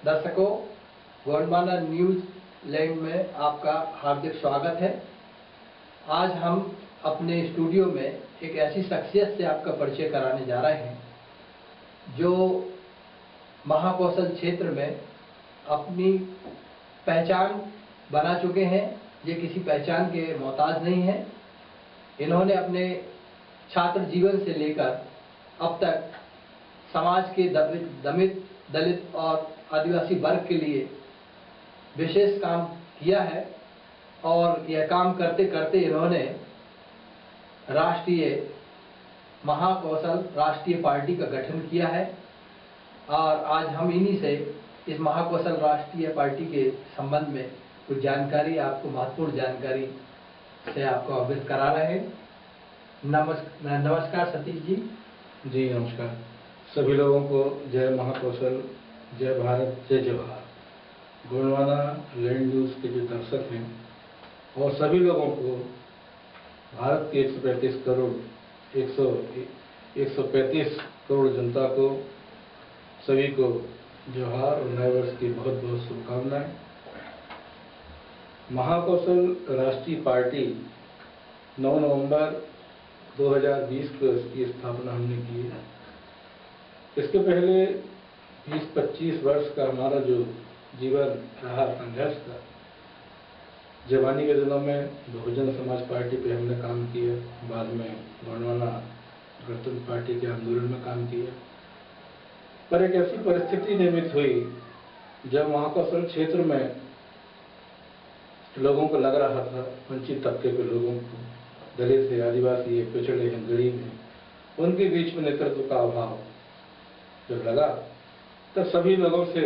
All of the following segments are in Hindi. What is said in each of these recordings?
दर्शकों, गोंडवाना न्यूज लैंड में आपका हार्दिक स्वागत है। आज हम अपने स्टूडियो में एक ऐसी शख्सियत से आपका परिचय कराने जा रहे हैं जो महाकौशल क्षेत्र में अपनी पहचान बना चुके हैं। ये किसी पहचान के मोहताज नहीं है। इन्होंने अपने छात्र जीवन से लेकर अब तक समाज के दमित, दलित और आदिवासी वर्ग के लिए विशेष काम किया है और यह काम करते करते इन्होंने राष्ट्रीय महाकौशल राष्ट्रीय पार्टी का गठन किया है। और आज हम इन्हीं से इस महाकौशल राष्ट्रीय पार्टी के संबंध में कुछ जानकारी, आपको महत्वपूर्ण जानकारी से आपको अवगत करा रहे हैं। नमस्कार सतीश जी। जी नमस्कार। सभी लोगों को जय महाकौशल, जय भारत, जय जवाहर। गोंडवाना लैंड न्यूज के जो दर्शक हैं और सभी लोगों को भारत के 135 करोड़ जनता को, सभी को जोहार और नए वर्ष की बहुत बहुत शुभकामनाएं। महाकौशल राष्ट्रीय पार्टी 9 नवंबर 2020 को इसकी स्थापना हमने की है। इसके पहले 20-25 वर्ष का हमारा जो जीवन रहा संघर्ष का, जवानी के दिनों में बहुजन समाज पार्टी पे हमने काम किया, बाद में गोंडवाना गणतंत्र पार्टी के आंदोलन में काम किया। पर एक ऐसी परिस्थिति निर्मित हुई जब महाकौशल क्षेत्र में लोगों को लग रहा था, वंचित तबके के लोगों को, दलित है, आदिवासी है, पिछड़े हैं, गरीब हैं, उनके बीच में नेतृत्व का अभाव जब लगा, तब सभी लोगों से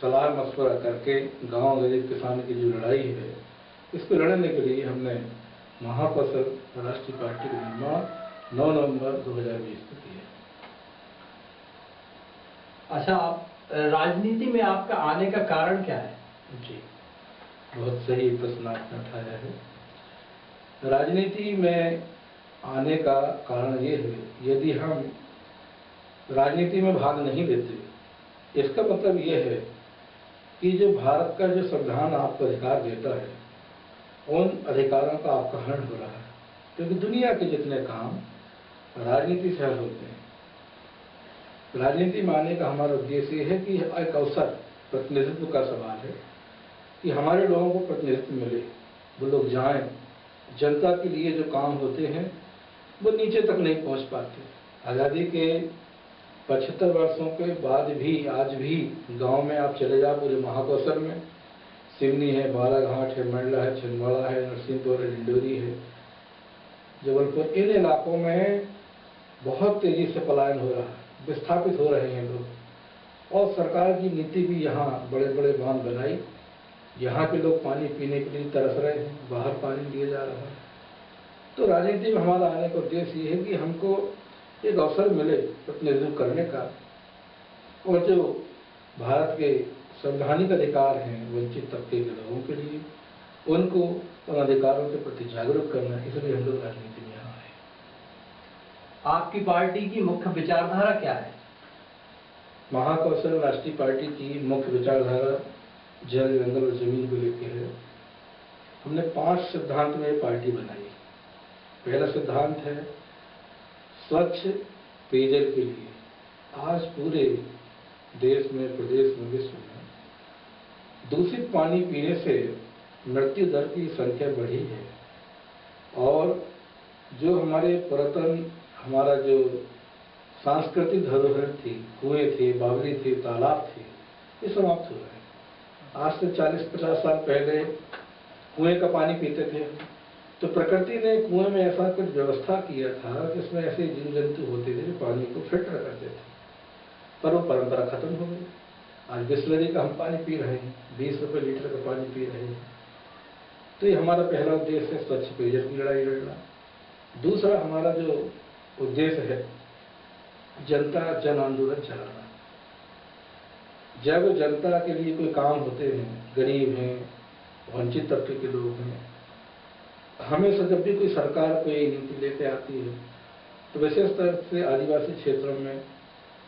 सलाह मशवरा करके गांव गरीब किसान की जो लड़ाई है, इसको लड़ने के लिए हमने महाकौशल राष्ट्रीय पार्टी का निर्माण 9 नवंबर 2020 को किया। अच्छा, आप राजनीति में आपका आने का कारण क्या है? जी, बहुत सही प्रश्न आपने उठाया है। राजनीति में आने का कारण ये है, यदि हम राजनीति में भाग नहीं लेते, इसका मतलब ये है कि जो भारत का जो संविधान आपको अधिकार देता है, उन अधिकारों का अपहरण हो रहा है। क्योंकि दुनिया के जितने काम राजनीति से हल होते हैं। राजनीति में आने का हमारा उद्देश्य ये है कि एक अवसर, प्रतिनिधित्व का सवाल है कि हमारे लोगों को प्रतिनिधित्व मिले, वो लोग जाएं, जनता के लिए जो काम होते हैं वो नीचे तक नहीं पहुंच पाते। आज़ादी के 75 वर्षों के बाद भी आज भी गांव में आप चले जाओ, पूरे महाकौशल में सिवनी है, बालाघाट है, मंडला है, छिंदवाड़ा है, नरसिंहपुर है, डिंडोरी है, जबलपुर, इन इलाकों में बहुत तेजी से पलायन हो रहा है, विस्थापित हो रहे हैं लोग। और सरकार की नीति भी यहाँ बड़े बड़े बांध बनाई, यहाँ के लोग पानी पीने के लिए तरस रहे हैं, बाहर पानी दिया जा रहा है। तो राजनीति में हमारा आने का उद्देश्य ये है कि हमको एक अवसर मिले प्रतिनिधित्व करने का, और जो भारत के संवैधानिक अधिकार हैं वंचित तबके के लोगों के लिए, उनको उन अधिकारों के प्रति जागरूक करना, इसलिए हम लोग राजनीति में यहाँ आए। आपकी पार्टी की मुख्य विचारधारा क्या है? महाकौशल राष्ट्रीय पार्टी की मुख्य विचारधारा जल, जंगल और जमीन को लेकर है। हमने 5 सिद्धांत में पार्टी बनाई। पहला सिद्धांत है स्वच्छ पेयजल के लिए। आज पूरे देश में, प्रदेश में, विश्व में दूषित पानी पीने से मृत्यु दर की संख्या बढ़ी है। और जो हमारे पुरातन, हमारा जो सांस्कृतिक धरोहर थी, कुएं थे, बावली थे, तालाब थे, ये समाप्त हो रहे हैं। आज से 40-50 साल पहले कुएं का पानी पीते थे, तो प्रकृति ने कुएं में ऐसा कुछ व्यवस्था किया था जिसमें ऐसे जीव जंतु होते थे जो पानी को फिल्टर करते थे, पर वो परंपरा खत्म हो गई। आज बिस्लरी का हम पानी पी रहे हैं, 20 रुपये लीटर का पानी पी रहे हैं। तो ये हमारा पहला उद्देश्य है, स्वच्छ पेयजल की लड़ाई लड़ना। दूसरा हमारा जो उद्देश्य है, जनता जन आंदोलन चलाना। जब जनता के लिए कोई काम होते हैं, गरीब हैं, वंचित तबके के लोग हैं, हमेशा जब भी कोई सरकार कोई नीति लेके आती है, तो विशेष तौर से आदिवासी क्षेत्रों में,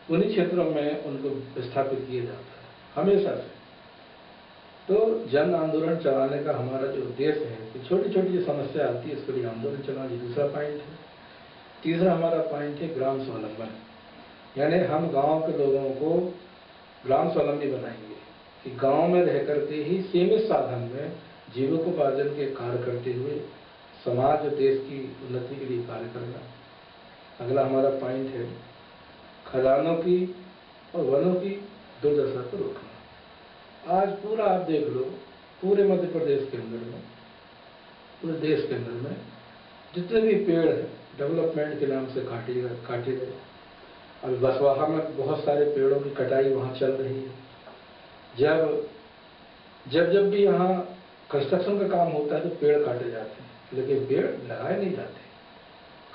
उन्हीं क्षेत्रों में उनको विस्थापित किया जाता है। हमेशा से। तो जन आंदोलन चलाने का हमारा जो उद्देश्य है कि छोटी छोटी जो समस्या आती है उसके लिए आंदोलन चलाना, ये दूसरा पॉइंट है। तीसरा हमारा पॉइंट है ग्राम स्वावलंबन, यानी हम गांव के लोगों को ग्राम स्वावलंबी बनाएंगे कि गांव में रह करके ही सीमित साधन में जीविकोपार्जन के कार्य करते हुए समाज और देश की उन्नति के लिए कार्य करना। अगला हमारा पॉइंट है खदानों की और वनों की दुर्दशा को रोकना। आज पूरा आप देख लो, पूरे मध्य प्रदेश के अंदर में, पूरे देश के अंदर में जितने भी पेड़ हैं डेवलपमेंट के नाम से काटे गए। अभी बसवाहा में बहुत सारे पेड़ों की कटाई वहाँ चल रही है। जब भी यहाँ कंस्ट्रक्शन का काम होता है तो पेड़ काटे जाते हैं, लेकिन पेड़ लगाए नहीं जाते।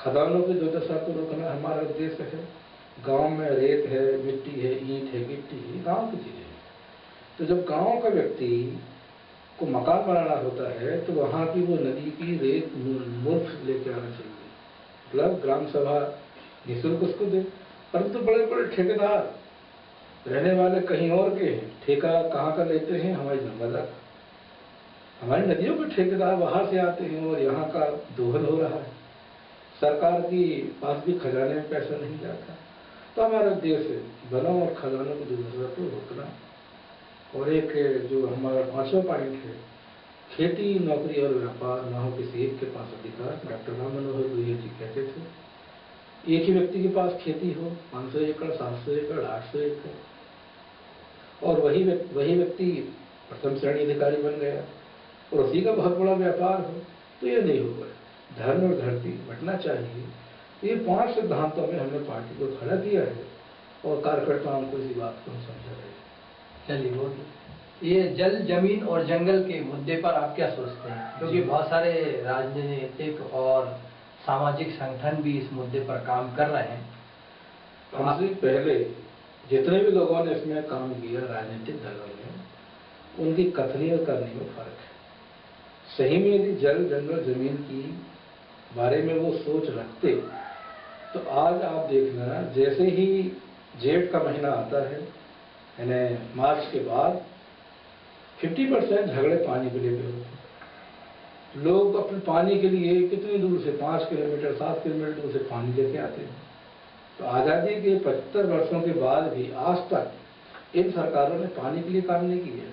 खदानों की दुर्दशा को रोकना हमारा उद्देश्य है। गांव में रेत है, मिट्टी है, ईंट है, गिट्टी है, गांव की चीजें हैं। तो जब गांव का व्यक्ति को मकान बनाना होता है तो वहाँ की वो नदी की रेत मुफ्त लेके आना चाहिए, मतलब ग्राम सभा निःशुल्क उसको दे। परंतु बड़े बड़े ठेकेदार रहने वाले कहीं और के हैं, ठेका कहाँ का लेते हैं, हमारी नर्मदा का, हमारी नदियों के ठेकेदार वहां से आते हैं और यहाँ का दोहन हो रहा है। सरकार की पास भी खजाने में पैसा नहीं जाता। तो हमारा उद्देश्य है वनों और खजानों की दुर्दशा को रोकना। और एक जो हमारा 5वां पॉइंट है खेती, नौकरी और व्यापार न हो किसी एक के पास अधिकार। डॉक्टर राम मनोहर लोहिया जी कहते थे एक ही व्यक्ति के पास खेती हो 500 एकड़, 700 एकड़, 800 एकड़, और वही व्यक्ति प्रथम श्रेणी अधिकारी बन गया और उसी का बहुत बड़ा व्यापार हो, तो ये नहीं होगा। धर्म और धरती बंटना चाहिए। ये 5 सिद्धांतों में हमने पार्टी को खड़ा किया है और कार्यकर्ताओं को इसी बात को हम समझा रहे हैं। चलिए, वो ये जल, जमीन और जंगल के मुद्दे पर आप क्या सोचते हैं? क्योंकि बहुत सारे राजनीतिक और सामाजिक संगठन भी इस मुद्दे पर काम कर रहे हैं। हमसे पहले जितने भी लोगों ने इसमें काम किया राजनीतिक दलों में, उनकी कथनी और करनी में फर्क है। सही में यदि जल, जंगल, जमीन की बारे में वो सोच रखते तो आज आप देखना, जैसे ही जेठ का महीना आता है यानी मार्च के बाद 50% झगड़े पानी को लेकर होते हैं। लोग अपने पानी के लिए कितनी दूर से 5 किलोमीटर 7 किलोमीटर दूर से पानी लेके आते हैं। तो आज़ादी के 75 वर्षों के बाद भी आज तक इन सरकारों ने पानी के लिए काम नहीं किया।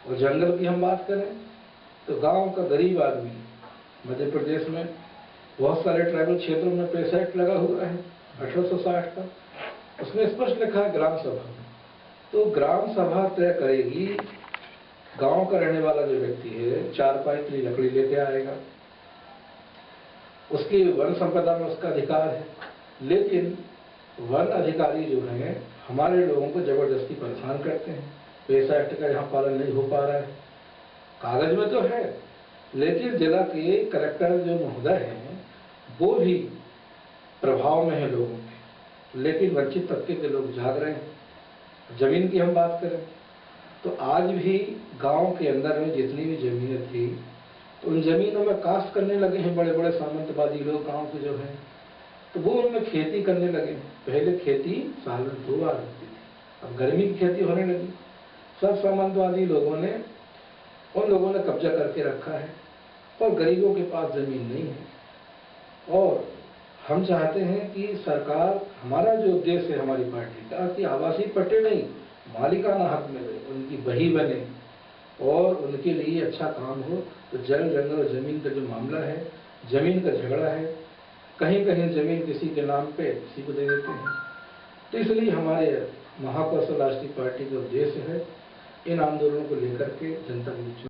और जंगल की हम बात करें तो गांव का गरीब आदमी मध्य प्रदेश में बहुत सारे ट्राइबल क्षेत्रों में पैसा एक्ट लगा हुआ है 1860 का, उसमें स्पष्ट लिखा है ग्राम सभा। तो ग्राम सभा तय करेगी, गांव का रहने वाला जो व्यक्ति है 4 पाई की लकड़ी लेके आएगा, उसकी वन संपदा में उसका अधिकार है। लेकिन वन अधिकारी जो हैं हमारे लोगों को जबरदस्ती परेशान करते हैं। पैसा एक्ट का यहाँ पालन नहीं हो पा रहा है, कागज में तो है, लेकिन जिला के कलेक्टर जो महोदय हैं वो भी प्रभाव में है लोगों के, लेकिन वंचित तबके के लोग जाग रहे हैं। जमीन की हम बात करें तो आज भी गांव के अंदर में जितनी भी जमीनें थी तो उन जमीनों में काश्त करने लगे हैं बड़े बड़े सामंतवादी लोग गांव के जो हैं, तो वो उनमें खेती करने लगे। पहले खेती साल में 2 बार होती थी, अब गर्मी की खेती होने लगी। सब सामंतवादी लोगों ने उन लोगों ने कब्जा करके रखा है और गरीबों के पास जमीन नहीं है। और हम चाहते हैं कि सरकार, हमारा जो उद्देश्य है हमारी पार्टी का, कि आवासीय पट्टे नहीं मालिकाना हक मिले, उनकी बही बने और उनके लिए अच्छा काम हो। तो जल, जंगल और जमीन का जो मामला है, जमीन का झगड़ा है, कहीं कहीं जमीन किसी के नाम पे किसी को दे देते हैं। तो इसलिए हमारे महाकौशल राष्ट्रीय पार्टी का उद्देश्य है इन आंदोलनों को लेकर के जनता के बीच